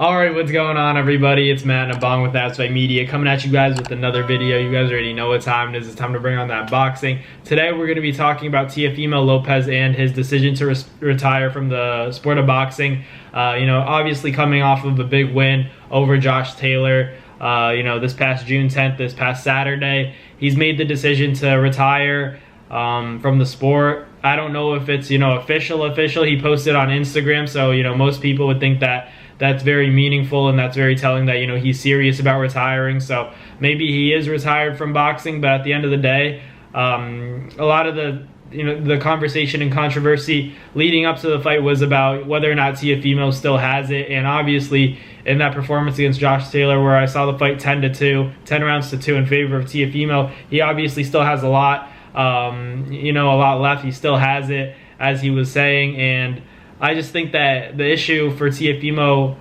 Alright, what's going on, everybody? It's Matt and Abong with That's Fight Media coming at you guys with another video. You guys already know what time it is. It's time to bring on that boxing. Today we're going to be talking about Teofimo Lopez and his decision to retire from the sport of boxing. Obviously coming off of a big win over Josh Taylor, this past June 10th, this past Saturday. He's made the decision to retire from the sport. I don't know if it's, official. He posted on Instagram, so, most people would think that that's very meaningful and that's very telling that, he's serious about retiring. So maybe he is retired from boxing, but at the end of the day, a lot of the conversation and controversy leading up to the fight was about whether or not Teofimo still has it. And obviously in that performance against Josh Taylor, where I saw the fight 10 rounds to 2 in favor of Teofimo, he obviously still has a lot left. He still has it, as he was saying. And I just think that the issue for Teofimo,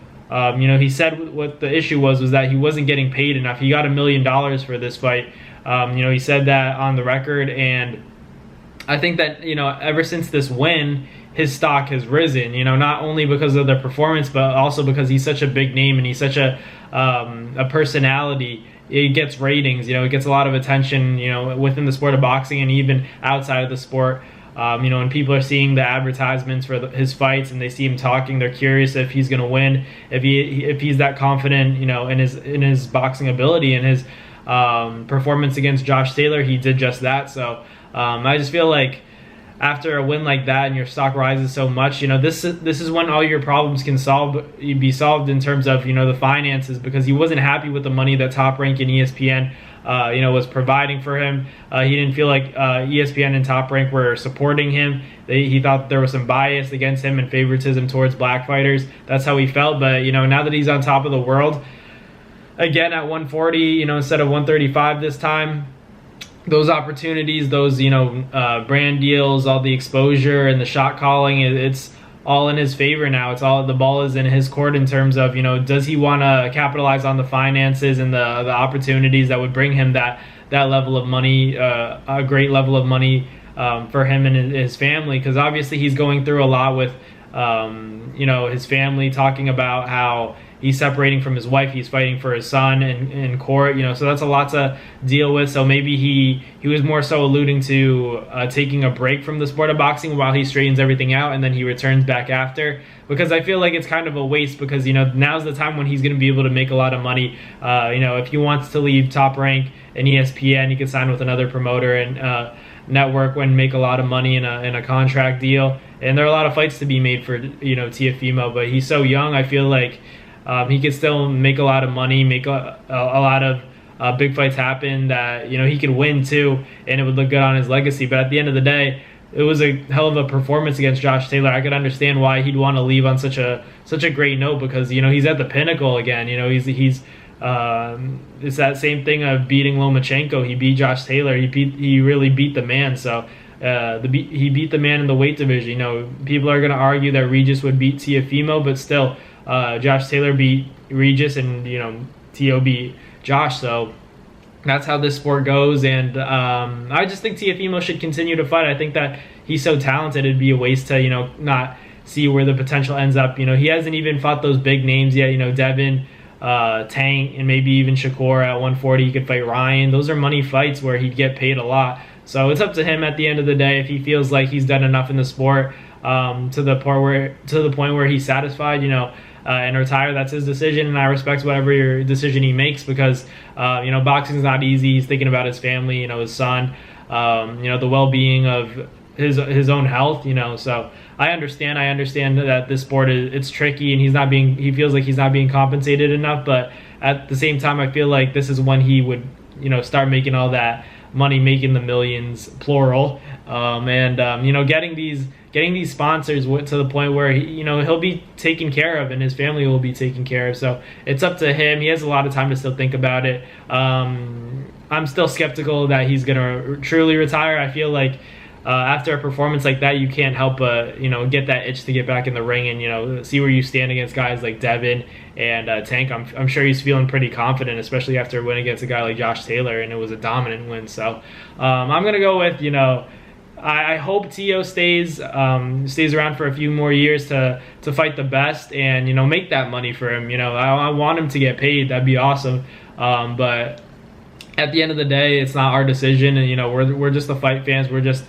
he said what the issue was that he wasn't getting paid enough. He got $1 million for this fight. He said that on the record, and I think that, ever since this win, his stock has risen, not only because of the performance, but also because he's such a big name and he's such a personality. It gets ratings, it gets a lot of attention, within the sport of boxing and even outside of the sport. When people are seeing the advertisements for his fights and they see him talking, they're curious if he's going to win, if he's that confident, in his boxing ability and his performance against Josh Taylor. He did just that. So I just feel like after a win like that and your stock rises so much, this is when all your problems can be solved in terms of, the finances, because he wasn't happy with the money that Top Rank and ESPN was providing for him. He didn't feel like ESPN and Top Rank were supporting him. He thought there was some bias against him and favoritism towards black fighters. That's how he felt. But now that he's on top of the world again at 140, instead of 135 this time, those opportunities, those brand deals, all the exposure and the shot calling, it's all in his favor now. The ball is in his court in terms of, does he want to capitalize on the finances and the opportunities that would bring him that level of money, a great level of money for him and his family, because obviously he's going through a lot with his family, talking about how he's separating from his wife, he's fighting for his son in court, so that's a lot to deal with. So maybe he was more so alluding to taking a break from the sport of boxing while he straightens everything out, and then he returns back after, because I feel like it's kind of a waste, because now's the time when he's going to be able to make a lot of money. If he wants to leave Top Rank and ESPN, he can sign with another promoter and network and make a lot of money in a contract deal. And there are a lot of fights to be made for Teofimo, but he's so young. I feel like he could still make a lot of money, make a lot of big fights happen, that he could win too, and it would look good on his legacy. But at the end of the day, it was a hell of a performance against Josh Taylor. I could understand why he'd want to leave on such a great note, because he's at the pinnacle again. He's it's that same thing of beating Lomachenko. He beat Josh Taylor. He really beat the man. So he beat the man in the weight division. People are going to argue that Regis would beat Teofimo, but still, Josh Taylor beat Regis and Teo beat Josh. So that's how this sport goes. And I just think Teofimo should continue to fight. I think that he's so talented, it'd be a waste to not see where the potential ends up. He hasn't even fought those big names yet. Devin, Tank, and maybe even Shakur at 140. He could fight Ryan. Those are money fights where he'd get paid a lot. So it's up to him at the end of the day if he feels like he's done enough in the sport to the point where he's satisfied, and retire. That's his decision, and I respect whatever decision he makes, because boxing is not easy. He's thinking about his family, his son, the well-being of his own health, So I understand that this sport it's tricky, and he feels like he's not being compensated enough. But at the same time, I feel like this is when he would start making all that money, making the millions, plural, getting these sponsors to the point where he'll be taken care of and his family will be taken care of. So it's up to him. He has a lot of time to still think about it. I'm still skeptical that he's gonna truly retire. I feel like after a performance like that, you can't help but get that itch to get back in the ring and see where you stand against guys like Devin and Tank. I'm sure he's feeling pretty confident, especially after a win against a guy like Josh Taylor, and it was a dominant win. So I'm gonna go with I hope Teo stays around for a few more years to fight the best and, you know, make that money for him. You know, I want him to get paid. That'd be awesome. But at the end of the day, it's not our decision, and, you know, we're just the fight fans. We're just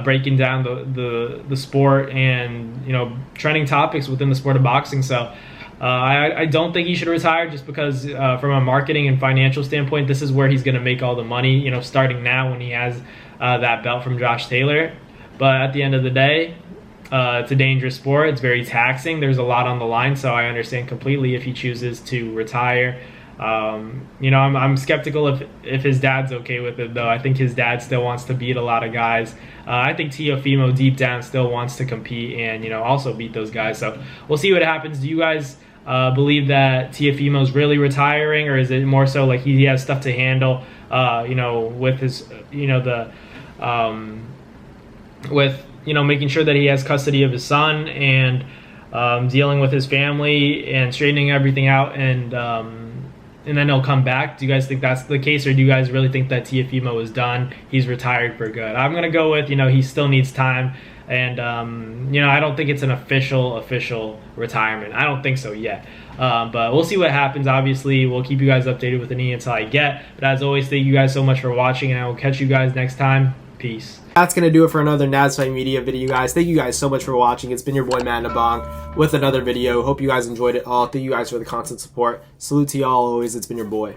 breaking down the sport and, you know, trending topics within the sport of boxing. So I don't think he should retire, just because from a marketing and financial standpoint, this is where he's going to make all the money, you know, starting now when he has that belt from Josh Taylor. But at the end of the day, it's a dangerous sport. It's very taxing. There's a lot on the line, so I understand completely if he chooses to retire. You know, I'm skeptical if his dad's okay with it, though. I think his dad still wants to beat a lot of guys. I think Teofimo deep down still wants to compete and, you know, also beat those guys. So we'll see what happens. Do you guys believe that Teofimo's really retiring, or is it more so like he has stuff to handle, you know, with his, you know, with, you know, making sure that he has custody of his son and dealing with his family and straightening everything out, and then he'll come back? Do you guys think that's the case, or do you guys really think that Teofimo is done? He's retired for good? I'm gonna go with, you know, he still needs time, and you know, I don't think it's an official retirement. I don't think so yet. But we'll see what happens. Obviously, we'll keep you guys updated with any intel I get. But as always, thank you guys so much for watching, and I will catch you guys next time. Peace. That's going to do it for another Fight Media video, guys. Thank you guys so much for watching. It's been your boy, Matt Nabong, with another video. Hope you guys enjoyed it all. Thank you guys for the constant support. Salute to y'all always. It's been your boy.